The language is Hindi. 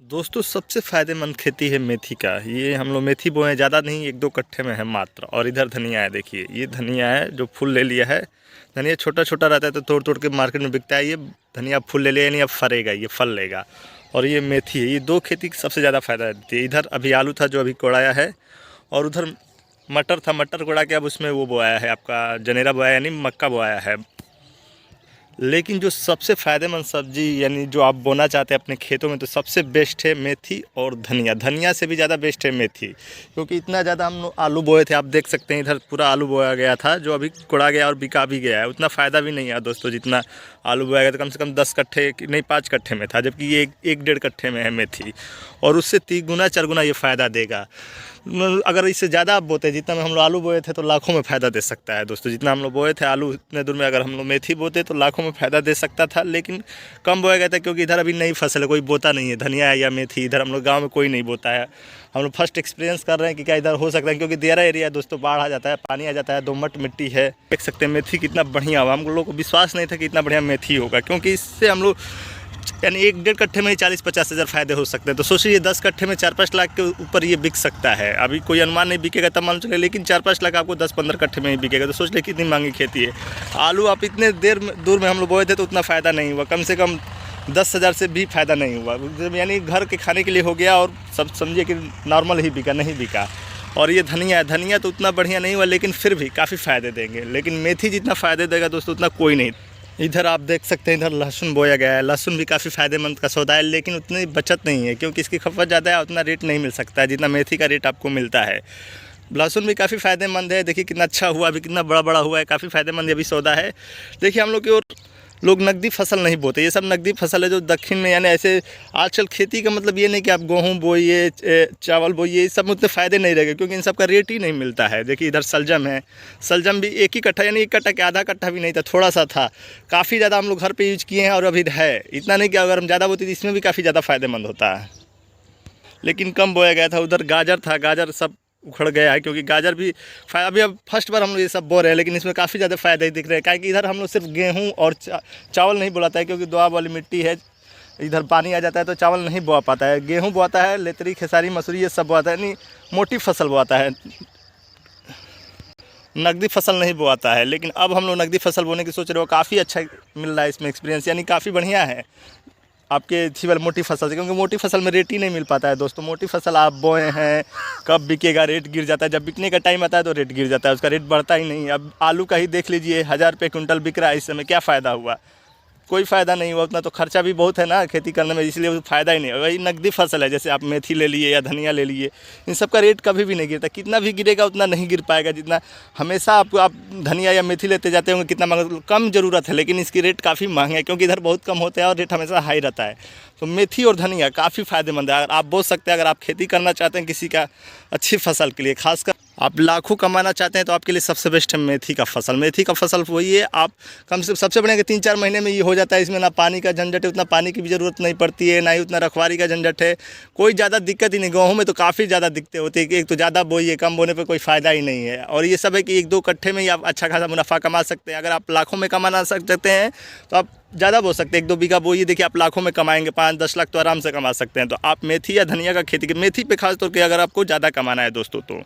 दोस्तों सबसे फ़ायदेमंद खेती है मेथी का। ये हम लोग मेथी बोए हैं, ज़्यादा नहीं, 1-2 कट्ठे में है मात्र। और इधर धनिया है, देखिए ये धनिया है जो फूल ले लिया है। धनिया छोटा-छोटा रहता है तो तोड़-तोड़ के मार्केट में बिकता है। ये धनिया फूल ले लिया, यानी अब फरेगा, ये फल लेगा। और ये मेथी है, ये 2 खेती सबसे ज़्यादा फ़ायदा देती है। इधर अभी आलू था जो अभी कोड़ाया है, और उधर मटर था, मटर कोड़ा के अब उसमें वो बोया है, आपका जनेरा बोया यानी मक्का बोया है। लेकिन जो सबसे फ़ायदेमंद सब्ज़ी यानी जो आप बोना चाहते हैं अपने खेतों में, तो सबसे बेस्ट है मेथी और धनिया। धनिया से भी ज़्यादा बेस्ट है मेथी, क्योंकि इतना ज़्यादा हम लोग आलू बोए थे, आप देख सकते हैं इधर पूरा आलू बोया गया था जो अभी कोड़ा गया और बिका भी गया है। उतना फ़ायदा भी नहीं है दोस्तों, जितना आलू बोया गया था। कम से कम 10 कट्ठे नहीं 5 कट्ठे में था, जबकि ये 1-1.5 कट्ठे में है मेथी, और उससे 3 गुना 4 गुना ये फ़ायदा देगा। अगर इससे ज़्यादा आप बोते, जितना में हम लोग आलू बोए थे तो लाखों में फ़ायदा दे सकता है दोस्तों। जितना हम लोग बोए थे आलू, इतने दूर में अगर हम लोग मेथी बोते तो लाखों में फ़ायदा दे सकता था, लेकिन कम बोया गया था क्योंकि इधर अभी नई फसल है, कोई बोता नहीं है धनिया या मेथी। इधर हम लोग गाँव में कोई नहीं बोता है। हम लोग फर्स्ट एक्सपीरियंस कर रहे हैं कि क्या इधर हो सकता है, क्योंकि देरा एरिया दोस्तों, बाढ़ आ जाता है, पानी आ जाता है, दोमट मिट्टी है। देख सकते हैं मेथी कितना बढ़िया हुआ। हम लोगों को विश्वास नहीं था कि इतना बढ़िया मेथी होगा, क्योंकि इससे हम लोग यानी 1-1.5 कट्ठे में ही 40-50 हज़ार फ़ायदे हो सकते हैं। तो सोचिए 10 कट्ठे में 4-5 लाख के ऊपर ये बिक सकता है। अभी कोई अनुमान नहीं बिकेगा तब मालूम चलेगा, लेकिन 4-5 लाख आपको 10-15 कट्ठे में ही बिकेगा। तो सोच ले कितनी महंगी खेती है। आलू आप इतने दूर में हम लोग बोए थे तो उतना फ़ायदा नहीं हुआ, कम से कम 10,000 से भी फ़ायदा नहीं हुआ, यानी घर के खाने के लिए हो गया, और सब समझिए कि नॉर्मल ही बिका, नहीं बिका। और ये धनिया है, धनिया तो उतना बढ़िया नहीं हुआ, लेकिन फिर भी काफ़ी फ़ायदे देंगे। लेकिन मेथी जितना फ़ायदे देगा दोस्तों उतना कोई नहीं। इधर आप देख सकते हैं, इधर लहसुन बोया गया है। लहसुन भी काफ़ी फ़ायदेमंद का सौदा है, लेकिन उतनी बचत नहीं है, क्योंकि इसकी खपत ज़्यादा है, उतना रेट नहीं मिल सकता है जितना मेथी का रेट आपको मिलता है। लहसुन भी काफ़ी फ़ायदेमंद है, देखिए कितना अच्छा हुआ, अभी कितना बड़ा बड़ा हुआ है, काफ़ी फ़ायदेमंद ये भी सौदा है। देखिए हम लोग की ओर लोग नकदी फसल नहीं बोते, ये सब नकदी फसल है जो दक्षिण में, यानी ऐसे आजकल खेती का मतलब ये नहीं कि आप गेहूँ बोइए, चावल बोइए, इस सब में उतने फ़ायदे नहीं रहेंगे, क्योंकि इन सब का रेट ही नहीं मिलता है। देखिए इधर सलजम है, सलजम भी 1 ही कट्ठा, यानी 1 कट्ठा के आधा कट्ठा भी नहीं था, थोड़ा सा था। काफ़ी ज़्यादा हम लोग घर पर यूज़ किए हैं, और अभी है इतना नहीं कि अगर हम ज़्यादा बोते तो इसमें भी काफ़ी ज़्यादा फ़ायदेमंद होता है, लेकिन कम बोया गया था। उधर गाजर था, गाजर सब उखड़ गया है, क्योंकि गाजर भी अभी अब फर्स्ट बार हम लोग ये सब बो रहे हैं, लेकिन इसमें काफ़ी ज़्यादा फ़ायदे दिख रहे हैं। क्योंकि इधर हम लोग सिर्फ गेहूं और चावल नहीं बोलाता है, क्योंकि दोआब वाली मिट्टी है, इधर पानी आ जाता है तो चावल नहीं बोआ पाता है। गेहूं बोआता है, लेतरी, खेसारी, मसूरी, ये सब बोआता है, यानी मोटी फसल बोआता है, नकदी फसल नहीं बोआता है। लेकिन अब हम लोग नकदी फसल बोने की सोच रहे हो, काफ़ी अच्छा मिल रहा है इसमें एक्सपीरियंस, यानी काफ़ी बढ़िया है आपके थी वाली मोटी फसल से, क्योंकि मोटी फसल में रेट ही नहीं मिल पाता है दोस्तों। मोटी फसल आप बोए हैं, कब बिकेगा, रेट गिर जाता है, जब बिकने का टाइम आता है तो रेट गिर जाता है, उसका रेट बढ़ता ही नहीं। अब आलू का ही देख लीजिए, 1000 रुपये कुंटल बिक रहा है इस समय, क्या फ़ायदा हुआ? कोई फ़ायदा नहीं हुआ, उतना तो खर्चा भी बहुत है ना खेती करने में, इसलिए वो फ़ायदा ही नहीं है। वही नकदी फसल है, जैसे आप मेथी ले लिए या धनिया ले लिए, इन सब का रेट कभी भी नहीं गिरता। कितना भी गिरेगा उतना नहीं गिर पाएगा जितना हमेशा आप धनिया या मेथी लेते जाते होंगे, कितना महंगा, कम ज़रूरत है, लेकिन इसकी रेट काफ़ी महंगा है, क्योंकि इधर बहुत कम होते हैं और रेट हमेशा हाई रहता है। तो मेथी और धनिया काफ़ी फ़ायदेमंद है, अगर आप बोल सकते हैं। अगर आप खेती करना चाहते हैं किसी का अच्छी फसल के लिए, खासकर आप लाखों कमाना चाहते हैं, तो आपके लिए सबसे बेस्ट है मेथी का फसल। मेथी का फसल वही है, आप कम से सबसे बढ़िया कि 3-4 महीने में ये हो जाता है। इसमें ना पानी का झंझट है, उतना पानी की भी ज़रूरत नहीं पड़ती है, ना ही उतना रखवारी का झंझट है, कोई ज़्यादा दिक्कत ही नहीं। गेहूँ में तो काफ़ी ज़्यादा दिक्कतें होती है कि एक तो ज़्यादा बोइए, कम बोने पर कोई फ़ायदा ही नहीं है। और ये सब है कि 1-2 कट्ठे में ही आप अच्छा खासा मुनाफा कमा सकते हैं। अगर आप लाखों में कमाना सकते हैं तो आप ज़्यादा बो सकते हैं, 1-2 बीघा बोइए, देखिए आप लाखों में कमाएंगे, 5-10 लाख तो आराम से कमा सकते हैं। तो आप मेथी या धनिया का खेती, मेथी पे खास तौर पर अगर आपको ज़्यादा कमाना है दोस्तों तो